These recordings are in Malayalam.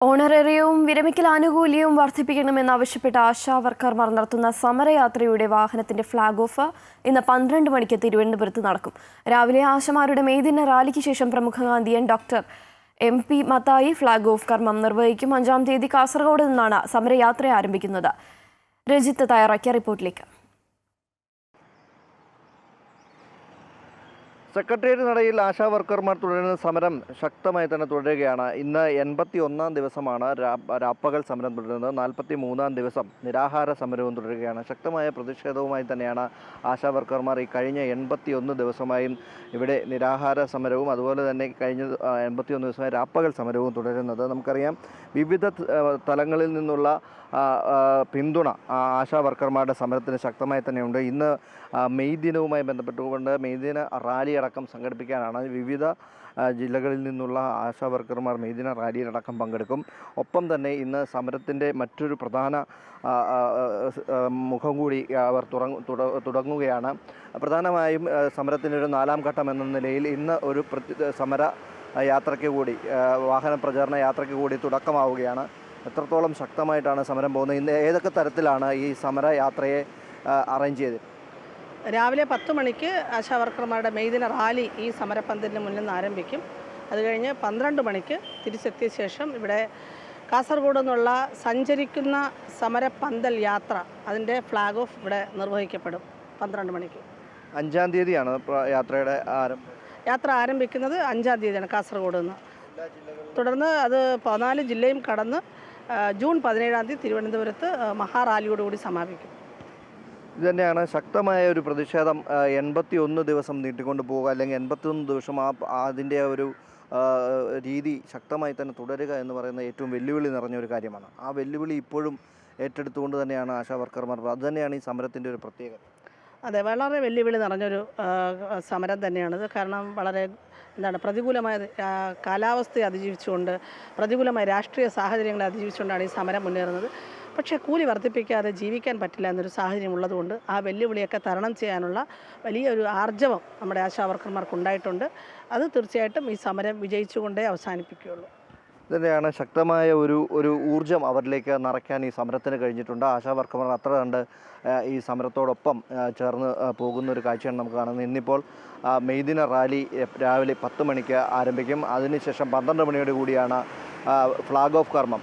ഓണറേറിയവും വിരമിക്കൽ ആനുകൂല്യവും വർദ്ധിപ്പിക്കണമെന്നാവശ്യപ്പെട്ട് ആശാവർക്കർമാർ നടത്തുന്ന സമരയാത്രയുടെ വാഹനത്തിന്റെ ഫ്ളാഗ് ഓഫ് ഇന്ന് 12 മണിക്ക് തിരുവനന്തപുരത്ത് നടക്കും. രാവിലെ ആശമാരുടെ മെയ്ദിന റാലിക്ക് ശേഷം പ്രമുഖ Gandhian doctor MP Mathai flag off കർമ്മം നിർവഹിക്കും. 5-ാം തീയതി കാസർഗോഡ് നിന്നാണ് സമരയാത്ര ആരംഭിക്കുന്നത്. രജിത്ത് തയ്യാറാക്കിയ റിപ്പോർട്ടിലേക്ക്. സെക്രട്ടേറിയറ്റ് നടയിൽ ആശാവർക്കർമാർ തുടരുന്ന സമരം ശക്തമായി തന്നെ തുടരുകയാണ്. ഇന്ന് 81-ാം ദിവസമാണ് രാപ്പകൽ സമരം തുടരുന്നത്. 43-ാം ദിവസം നിരാഹാര സമരവും തുടരുകയാണ്. ശക്തമായ പ്രതിഷേധവുമായി തന്നെയാണ് ആശാവർക്കർമാർ ഈ കഴിഞ്ഞ 81 ദിവസമായും ഇവിടെ നിരാഹാര സമരവും അതുപോലെ തന്നെ കഴിഞ്ഞ 81 ദിവസമായി രാപ്പകൽ സമരവും തുടരുന്നത്. നമുക്കറിയാം, വിവിധ തലങ്ങളിൽ നിന്നുള്ള പിന്തുണ ആശാവർക്കർമാരുടെ സമരത്തിന് ശക്തമായി തന്നെയുണ്ട്. ഇന്ന് മെയ് ദിനവുമായി ബന്ധപ്പെട്ടുകൊണ്ട് മെയ് ദിന റാലി അടക്കം സംഘടിപ്പിക്കാനാണ്. വിവിധ ജില്ലകളിൽ നിന്നുള്ള ആശാവർക്കർമാർ മെയ് ദിന റാലിയിലടക്കം പങ്കെടുക്കും. ഒപ്പം തന്നെ ഇന്ന് സമരത്തിൻ്റെ മറ്റൊരു പ്രധാന മുഖം കൂടി അവർ തുടങ്ങുകയാണ്. പ്രധാനമായും സമരത്തിൻ്റെ ഒരു 4-ാം ഘട്ടം എന്ന നിലയിൽ ഇന്ന് ഒരു സമര യാത്രയ്ക്ക് കൂടി വാഹന പ്രചാരണ യാത്രയ്ക്ക് കൂടി തുടക്കമാവുകയാണ്. എത്രത്തോളം ശക്തമായിട്ടാണ് സമരം പോകുന്നത്? ഇന്ന് ഏതൊക്കെ തരത്തിലാണ് ഈ സമരയാത്രയെ അറേഞ്ച് ചെയ്തത്? രാവിലെ 10 മണിക്ക് ആശാവർക്കർമാരുടെ മെയ്ദിന റാലി ഈ സമരപ്പന്തലിന് മുന്നിൽ നിന്ന് ആരംഭിക്കും. അത് കഴിഞ്ഞ് 12 മണിക്ക് തിരിച്ചെത്തിയ ശേഷം ഇവിടെ കാസർഗോഡ് നിന്നുള്ള സഞ്ചരിക്കുന്ന സമരപ്പന്തൽ യാത്ര, അതിൻ്റെ ഫ്ലാഗ് ഓഫ് ഇവിടെ നിർവഹിക്കപ്പെടും 12 മണിക്ക്. 5-ാം തീയതിയാണ് യാത്രയുടെ യാത്ര ആരംഭിക്കുന്നത്. 5-ാം തീയതിയാണ് കാസർഗോഡ് നിന്ന്. തുടർന്ന് അത് 14 ജില്ലയും കടന്ന് ജൂൺ 17-ാം തീയതി തിരുവനന്തപുരത്ത് മഹാറാലിയോടുകൂടി സമാപിക്കും. ഇതുതന്നെയാണ് ശക്തമായ ഒരു പ്രതിഷേധം. 81 ദിവസം നീട്ടിക്കൊണ്ട് പോവുക, അല്ലെങ്കിൽ 81 ദിവസം അതിൻ്റെ ഒരു രീതി ശക്തമായി തന്നെ തുടരുക എന്ന് പറയുന്നത് ഏറ്റവും വെല്ലുവിളി നിറഞ്ഞൊരു കാര്യമാണ്. ആ വെല്ലുവിളി ഇപ്പോഴും ഏറ്റെടുത്തുകൊണ്ട് തന്നെയാണ് ആശാവർക്കർമാർ. അതുതന്നെയാണ് ഈ സമരത്തിൻ്റെ ഒരു പ്രത്യേകത. അതെ, വളരെ വെല്ലുവിളി നിറഞ്ഞൊരു സമരം തന്നെയാണിത്. കാരണം വളരെ പ്രതികൂലമായ കാലാവസ്ഥയെ അതിജീവിച്ചുകൊണ്ട്, പ്രതികൂലമായ രാഷ്ട്രീയ സാഹചര്യങ്ങളെ അതിജീവിച്ചുകൊണ്ടാണ് ഈ സമരം മുന്നേറുന്നത്. പക്ഷേ കൂലി വർദ്ധിപ്പിക്കാതെ ജീവിക്കാൻ പറ്റില്ല എന്നൊരു സാഹചര്യം ഉള്ളതുകൊണ്ട് ആ വെല്ലുവിളിയൊക്കെ തരണം ചെയ്യാനുള്ള വലിയൊരു ആർജവം നമ്മുടെ ആശാവർക്കർമാർക്കുണ്ടായിട്ടുണ്ട്. അത് തീർച്ചയായിട്ടും ഈ സമരം വിജയിച്ചുകൊണ്ടേ അവസാനിപ്പിക്കുകയുള്ളൂ. ഇതന്നെയാണ് ശക്തമായ ഒരു ഊർജ്ജം അവരിലേക്ക് നിറയ്ക്കാൻ ഈ സമരത്തിന് കഴിഞ്ഞിട്ടുണ്ട്. ആശാവർക്കർമാർ അത്ര കണ്ട് ഈ സമരത്തോടൊപ്പം ചേർന്ന് പോകുന്ന ഒരു കാഴ്ചയാണ് നമുക്ക് കാണുന്നത്. ഇന്നിപ്പോൾ മെയ്ദിന റാലി രാവിലെ 10 മണിക്ക് ആരംഭിക്കും. അതിനുശേഷം 12 മണിയോട് കൂടിയാണ് ഫ്ലാഗ് ഓഫ് കർമ്മം,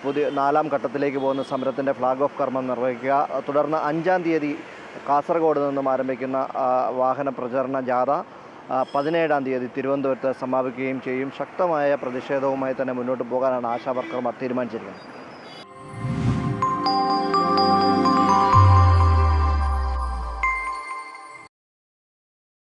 പുതിയ 4-ാം ഘട്ടത്തിലേക്ക് പോകുന്ന സമരത്തിൻ്റെ ഫ്ലാഗ് ഓഫ് കർമ്മം നിർവഹിക്കുക. തുടർന്ന് 5-ാം തീയതി കാസർഗോഡ് നിന്നും ആരംഭിക്കുന്ന വാഹന പ്രചരണ ജാഥ 17-ാം തീയതി തിരുവനന്തപുരത്ത് സമാപിക്കുകയും ചെയ്യും. ശക്തമായ പ്രതിഷേധവുമായി തന്നെ മുന്നോട്ട് പോകാനാണ് ആശാവർക്കർമാർ തീരുമാനിച്ചിരിക്കുന്നത്.